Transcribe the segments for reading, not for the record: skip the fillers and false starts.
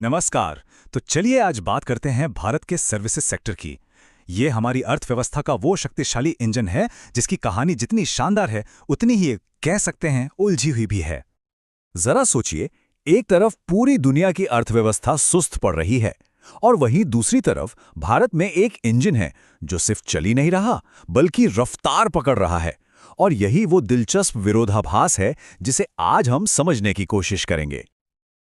नमस्कार। तो चलिए आज बात करते हैं भारत के सर्विसेज सेक्टर की। ये हमारी अर्थव्यवस्था का वो शक्तिशाली इंजन है जिसकी कहानी जितनी शानदार है उतनी ही कह सकते हैं उलझी हुई भी है। जरा सोचिए, एक तरफ पूरी दुनिया की अर्थव्यवस्था सुस्त पड़ रही है और वहीं दूसरी तरफ भारत में एक इंजन है जो सिर्फ चल ही नहीं रहा बल्कि रफ्तार पकड़ रहा है। और यही वो दिलचस्प विरोधाभास है जिसे आज हम समझने की कोशिश करेंगे।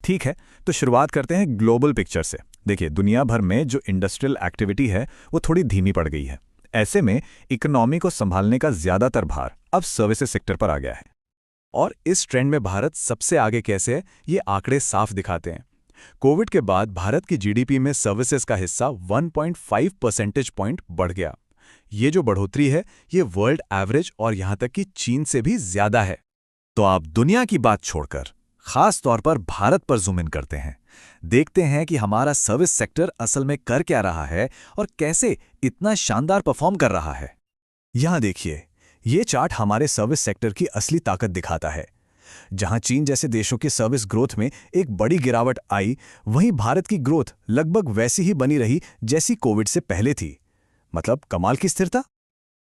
ठीक है, तो शुरुआत करते हैं ग्लोबल पिक्चर से। देखिए, दुनिया भर में जो इंडस्ट्रियल एक्टिविटी है वो थोड़ी धीमी पड़ गई है। ऐसे में इकोनॉमी को संभालने का ज्यादातर भार अब सर्विसेज सेक्टर पर आ गया है। और इस ट्रेंड में भारत सबसे आगे कैसे है, ये आंकड़े साफ दिखाते हैं। कोविड के बाद भारत की जीडीपी में सर्विसेज का हिस्सा 1.5 परसेंटेज पॉइंट बढ़ गया। ये जो बढ़ोतरी है ये वर्ल्ड एवरेज और यहां तक कि चीन से भी ज्यादा है। तो आप दुनिया की बात छोड़कर खास तौर पर भारत पर जूम इन करते हैं, देखते हैं कि हमारा सर्विस सेक्टर असल में कर क्या रहा है और कैसे इतना शानदार परफॉर्म कर रहा है। यहां देखिए, ये चार्ट हमारे सर्विस सेक्टर की असली ताकत दिखाता है। जहां चीन जैसे देशों की सर्विस ग्रोथ में एक बड़ी गिरावट आई, वहीं भारत की ग्रोथ लगभग वैसी ही बनी रही जैसी कोविड से पहले थी। मतलब कमाल की स्थिरता।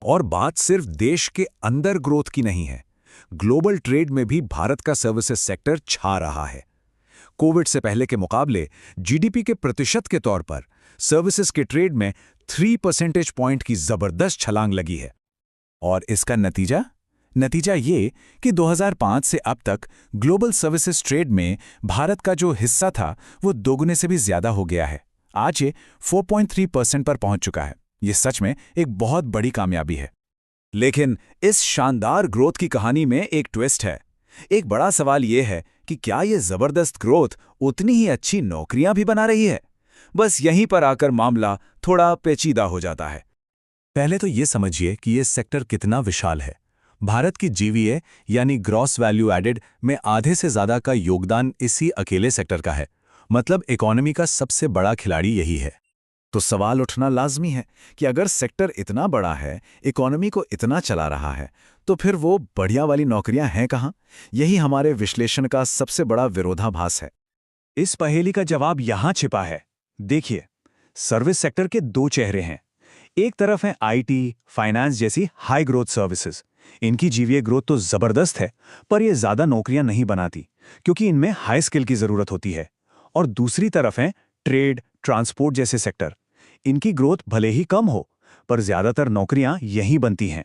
और बात सिर्फ देश के अंदर ग्रोथ की नहीं है, ग्लोबल ट्रेड में भी भारत का सर्विसेज सेक्टर छा रहा है। कोविड से पहले के मुकाबले जीडीपी के प्रतिशत के तौर पर सर्विसेज के ट्रेड में 3 परसेंटेज पॉइंट की जबरदस्त छलांग लगी है। और इसका नतीजा ये कि 2005 से अब तक ग्लोबल सर्विसेज ट्रेड में भारत का जो हिस्सा था वो दोगुने से भी ज्यादा हो गया है। आज ये 4.3% पर पहुंच चुका है। ये सच में एक बहुत बड़ी कामयाबी है। लेकिन इस शानदार ग्रोथ की कहानी में एक ट्विस्ट है। एक बड़ा सवाल यह है कि क्या ये जबरदस्त ग्रोथ उतनी ही अच्छी नौकरियां भी बना रही है? बस यहीं पर आकर मामला थोड़ा पेचीदा हो जाता है। पहले तो ये समझिए कि ये सेक्टर कितना विशाल है। भारत की जीवीए यानी ग्रॉस वैल्यू एडेड में आधे से ज्यादा का योगदान इसी अकेले सेक्टर का है। मतलब इकोनॉमी का सबसे बड़ा खिलाड़ी यही है। तो सवाल उठना लाजमी है कि अगर सेक्टर इतना बड़ा है, इकोनॉमी को इतना चला रहा है, तो फिर वो बढ़िया वाली नौकरियां हैं कहाँ? यही हमारे विश्लेषण का सबसे बड़ा विरोधाभास है। इस पहेली का जवाब यहां छिपा है। देखिए, सर्विस सेक्टर के दो चेहरे हैं। एक तरफ है आईटी, फाइनेंस जैसी हाई ग्रोथ सर्विसेज। इनकी जीवीए ग्रोथ तो जबरदस्त है, पर ये ज्यादा नौकरियां नहीं बनाती क्योंकि इनमें हाई स्किल की जरूरत होती है। और दूसरी तरफ है ट्रेड, ट्रांसपोर्ट जैसे सेक्टर। इनकी ग्रोथ भले ही कम हो, पर ज्यादातर नौकरियां यहीं बनती हैं।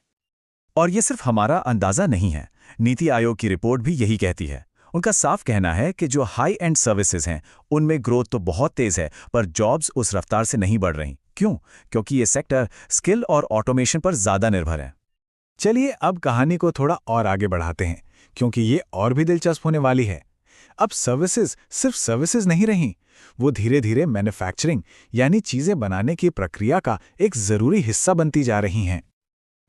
और ये सिर्फ हमारा अंदाजा नहीं है, नीति आयोग की रिपोर्ट भी यही कहती है। उनका साफ कहना है कि जो हाई एंड सर्विसेज हैं उनमें ग्रोथ तो बहुत तेज है, पर जॉब्स उस रफ्तार से नहीं बढ़ रही। क्यों? क्योंकि ये सेक्टर स्किल और ऑटोमेशन पर ज्यादा निर्भर है। चलिए अब कहानी को थोड़ा और आगे बढ़ाते हैं, क्योंकि ये और भी दिलचस्प होने वाली है। अब सर्विसेज सिर्फ सर्विसेज नहीं रहीं, वो धीरे धीरे मैन्युफैक्चरिंग यानी चीजें बनाने की प्रक्रिया का एक जरूरी हिस्सा बनती जा रही हैं।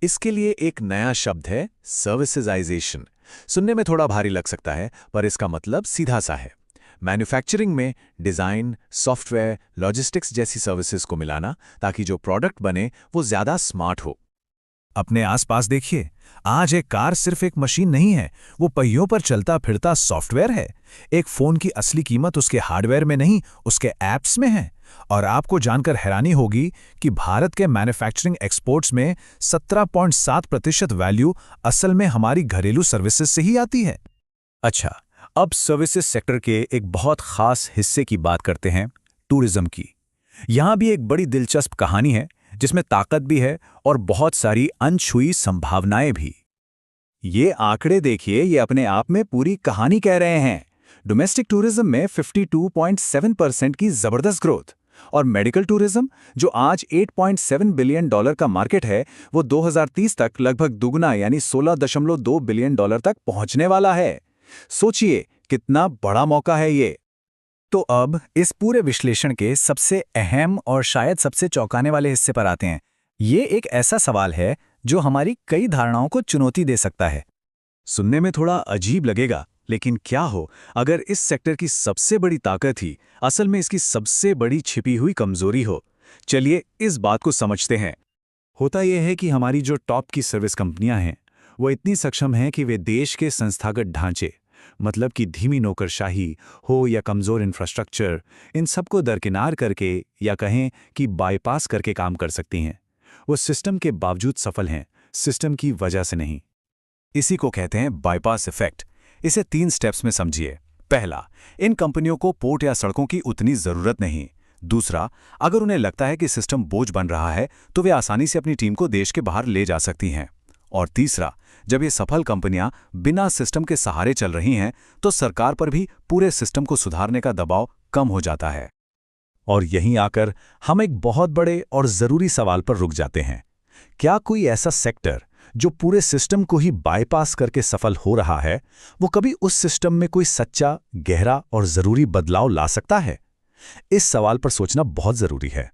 इसके लिए एक नया शब्द है सर्विसेजाइजेशन। सुनने में थोड़ा भारी लग सकता है, पर इसका मतलब सीधा सा है। मैन्युफैक्चरिंग में डिजाइन, सॉफ्टवेयर, लॉजिस्टिक्स जैसी सर्विसेज को मिलाना ताकि जो प्रोडक्ट बने वो ज्यादा स्मार्ट हो। अपने आसपास देखिए, आज एक कार सिर्फ एक मशीन नहीं है, वो पहियों पर चलता फिरता सॉफ्टवेयर है। एक फोन की असली कीमत उसके हार्डवेयर में नहीं, उसके ऐप्स में है। और आपको जानकर हैरानी होगी कि भारत के मैन्युफैक्चरिंग एक्सपोर्ट्स में 17.7% वैल्यू असल में हमारी घरेलू सर्विसेज से ही आती है। अच्छा, अब सर्विसेज सेक्टर के एक बहुत खास हिस्से की बात करते हैं, टूरिज्म की। यहां भी एक बड़ी दिलचस्प कहानी है जिसमें ताकत भी है और बहुत सारी अनछुई संभावनाएं भी। ये आंकड़े देखिए, ये अपने आप में पूरी कहानी कह रहे हैं। डोमेस्टिक टूरिज्म में 52.7% की जबरदस्त ग्रोथ, और मेडिकल टूरिज्म जो आज $8.7 बिलियन का मार्केट है, वो 2030 तक लगभग दुगना यानी $16.2 बिलियन तक पहुंचने वाला है। सोचिए कितना बड़ा मौका है ये। तो अब इस पूरे विश्लेषण के सबसे अहम और शायद सबसे चौंकाने वाले हिस्से पर आते हैं। ये एक ऐसा सवाल है जो हमारी कई धारणाओं को चुनौती दे सकता है। सुनने में थोड़ा अजीब लगेगा, लेकिन क्या हो अगर इस सेक्टर की सबसे बड़ी ताकत ही असल में इसकी सबसे बड़ी छिपी हुई कमजोरी हो? चलिए इस बात को समझते हैं। होता यह है कि हमारी जो टॉप की सर्विस कंपनियां हैं वो इतनी सक्षम हैं कि वे देश के संस्थागत ढांचे, मतलब कि धीमी नौकरशाही हो या कमज़ोर इंफ्रास्ट्रक्चर, इन सबको दरकिनार करके या कहें कि बाईपास करके काम कर सकती हैं। वो सिस्टम के बावजूद सफल हैं, सिस्टम की वजह से नहीं। इसी को कहते हैं बाईपास इफेक्ट। इसे 3 स्टेप्स में समझिए। पहला, इन कंपनियों को पोर्ट या सड़कों की उतनी जरूरत नहीं। दूसरा, अगर उन्हें लगता है कि सिस्टम बोझ बन रहा है तो वे आसानी से अपनी टीम को देश के बाहर ले जा सकती हैं। और तीसरा, जब ये सफल कंपनियां बिना सिस्टम के सहारे चल रही हैं तो सरकार पर भी पूरे सिस्टम को सुधारने का दबाव कम हो जाता है। और यहीं आकर हम एक बहुत बड़े और ज़रूरी सवाल पर रुक जाते हैं। क्या कोई ऐसा सेक्टर जो पूरे सिस्टम को ही बाईपास करके सफल हो रहा है, वो कभी उस सिस्टम में कोई सच्चा, गहरा और ज़रूरी बदलाव ला सकता है? इस सवाल पर सोचना बहुत ज़रूरी है।